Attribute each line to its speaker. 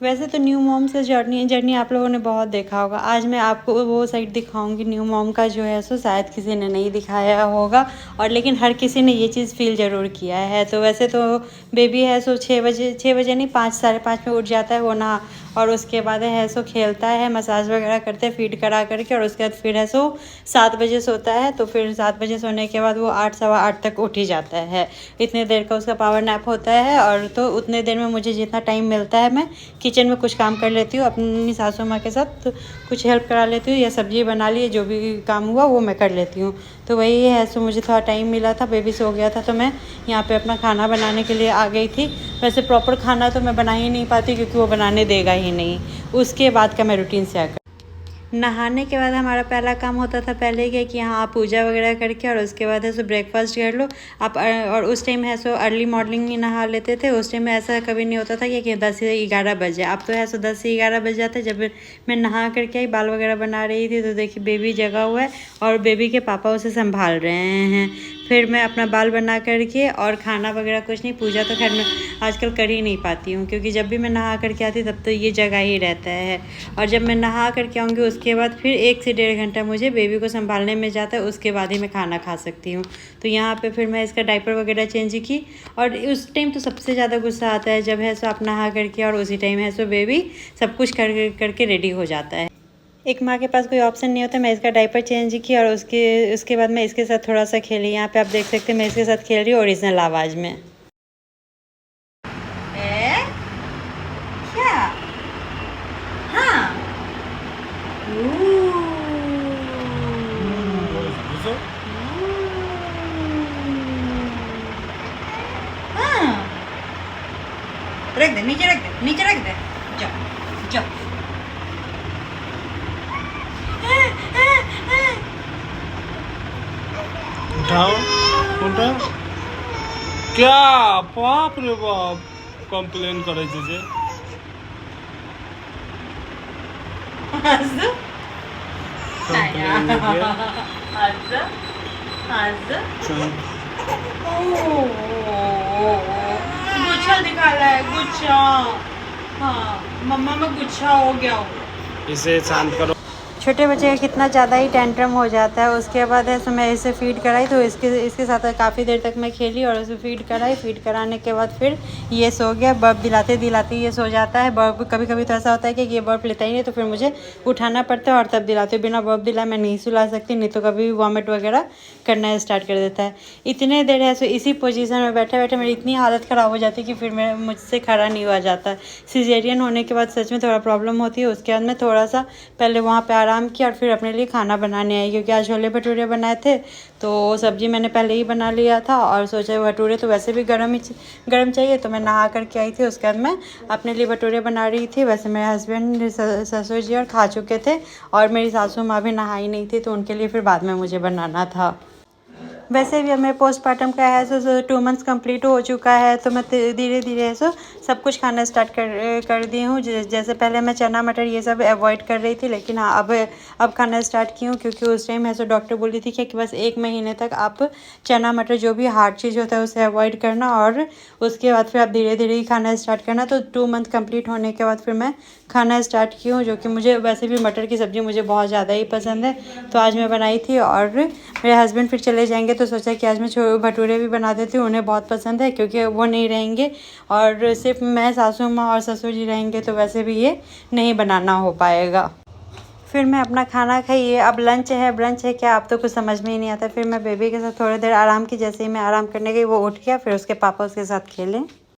Speaker 1: वैसे तो new mom से जर्नी आप लोगों ने बहुत देखा होगा। आज मैं आपको वो साइड दिखाऊंगी न्यू मॉम का जो है सो शायद किसी ने नहीं दिखाया होगा, और लेकिन हर किसी ने ये चीज़ फील ज़रूर किया है। तो वैसे तो बेबी है सो 6 बजे नहीं 5 साढ़े 5 में उठ जाता है वो नहा, और उसके बाद है सो खेलता है, मसाज वगैरह करते हैं फीड करा करके, और उसके बाद फिर है सो 7 बजे सोता है। तो फिर 7 बजे सोने के बाद वो 8 सवा 8 तक उठ ही जाता है। इतने देर का उसका पावर नैप होता है, और तो उतने देर में मुझे जितना टाइम मिलता है मैं किचन में कुछ काम कर लेती हूँ, अपनी सासू माँ के साथ कुछ हेल्प करा लेती हूँ, या सब्जी बना ली, जो भी काम हुआ वो मैं कर लेती हूँ। तो वही है सो मुझे थोड़ा टाइम मिला था, बेबी सो गया था, तो मैं यहाँ पे अपना खाना बनाने के लिए आ गई थी। वैसे प्रॉपर खाना तो मैं बना ही नहीं पाती क्योंकि वो बनाने देगा ही नहीं। उसके बाद का मैं रूटीन शेयर कर। नहाने के बाद हमारा पहला काम होता था पहले क्या कि हाँ आप पूजा वगैरह करके, और उसके बाद है सो ब्रेकफास्ट कर लो आप। और उस टाइम है सो अर्ली मॉर्निंग ही नहा लेते थे। उस टाइम में ऐसा कभी नहीं होता था कि 10 से 11 बजे। अब तो है सो 10 से 11 बज जाता है। जब मैं नहा करके आई बाल वगैरह बना रही थी तो देखिए बेबी जगा हुआ है और बेबी के पापा उसे संभाल रहे हैं। फिर मैं अपना बाल बना करके और खाना वगैरह कुछ नहीं, पूजा तो खैर मैं आजकल कर ही नहीं पाती हूँ क्योंकि जब भी मैं नहा करके आती तब तो ये जगह ही रहता है। और जब मैं नहा करके आऊँगी उसके बाद फिर 1 से 1.5 घंटा मुझे बेबी को संभालने में जाता है, उसके बाद ही मैं खाना खा सकती हूँ। तो यहाँ पे फिर मैं इसका डायपर वगैरह चेंज की, और उस टाइम तो सबसे ज़्यादा गुस्सा आता है जब है सो आप नहा करके और उसी टाइम है सो बेबी सब कुछ करके रेडी हो जाता है। एक माँ के पास कोई ऑप्शन नहीं होता। मैं इसका डायपर चेंज की और उसके बाद मैं इसके साथ थोड़ा सा खेली। यहाँ पे आप देख सकते हैं मैं इसके साथ खेल रही हूँ ओरिजिनल आवाज़ में। क्या? हाँ। हाँ। रख दे, नीचे रख दे, नीचे रख दे। जाओ जाओ।
Speaker 2: उठाओ उठाओ। क्या बाप रे बाप, कंप्लेन करे जे
Speaker 1: हंस
Speaker 2: कंप्लेन है
Speaker 1: हंस हंस। गुच्छा निकाला है, गुच्छा। हाँ मम्मा मैं गुच्छा हो गया हूँ।
Speaker 2: इसे शांत करो।
Speaker 1: छोटे बच्चे का कितना ज़्यादा ही टेंट्रम हो जाता है। उसके बाद है तो मैं इसे फ़ीड कराई, तो इसके साथ काफ़ी देर तक मैं खेली और उसे फ़ीड कराई। फ़ीड कराने के बाद फिर ये सो गया। बर्फ दिलाते दिलाते ये सो जाता है। बर्फ कभी कभी तो ऐसा होता है कि ये बर्फ लेता ही नहीं, तो फिर मुझे उठाना पड़ता है और तब दिलाते। बिना बर्फ दिलाए मैं नहीं सुला सकती, नहीं तो कभी भी वॉमिट वगैरह करना स्टार्ट कर देता है। इतने देर है सो इसी पोजीशन में बैठे बैठे मेरी इतनी हालत ख़राब हो जाती है कि फिर मैं मुझसे खड़ा नहीं हुआ जाता। सिजेरियन होने के बाद सच में थोड़ा प्रॉब्लम होती है। उसके बाद मैं थोड़ा सा पहले वहाँ पे आराम किया और फिर अपने लिए खाना बनाने आई, क्योंकि आज छोले भटूरे बनाए थे तो सब्ज़ी मैंने पहले ही बना लिया था, और सोचा भटूरे तो वैसे भी गर्म चाहिए, तो मैं नहा करके आई थी। उसके बाद मैं अपने लिए भटूरे बना रही थी। वैसे मेरे हस्बैंड ससुर जी और खा चुके थे, और मेरी सासू माँ भी नहाई नहीं थी, तो उनके लिए फिर बाद में मुझे बनाना था। वैसे भी अब मेरे पोस्टमार्टम का है सो 2 मंथ्स कंप्लीट हो चुका है, तो मैं धीरे धीरे है सो सब कुछ खाना स्टार्ट कर दी हूँ। जैसे पहले मैं चना मटर ये सब अवॉइड कर रही थी, लेकिन हाँ अब खाना स्टार्ट की हूँ, क्योंकि उस टाइम है सो डॉक्टर बोली थी कि बस 1 महीने तक आप चना मटर जो भी हार्ड चीज़ होता है उसे अवॉइड करना, और उसके बाद फिर आप धीरे धीरे ही खाना स्टार्ट करना। तो 2 मंथ कंप्लीट होने के बाद फिर मैं खाना स्टार्ट की हूँ, जो कि मुझे वैसे भी मटर की सब्ज़ी मुझे बहुत ज़्यादा ही पसंद है, तो आज मैं बनाई थी। और मेरे हस्बैंड फिर चले जाएंगे तो सोचा कि आज मैं भटूरे भी बना देती हूँ, उन्हें बहुत पसंद है, क्योंकि वो नहीं रहेंगे और सिर्फ मैं, सासू माँ और ससुर जी रहेंगे, तो वैसे भी ये नहीं बनाना हो पाएगा। फिर मैं अपना खाना खाइए। अब लंच है ब्रंच है क्या, अब तो कुछ समझ में ही नहीं आता। फिर मैं बेबी के साथ थोड़ी देर आराम की। जैसे ही मैं आराम करने गई वो उठ गया, फिर उसके पापा उसके साथ खेलें।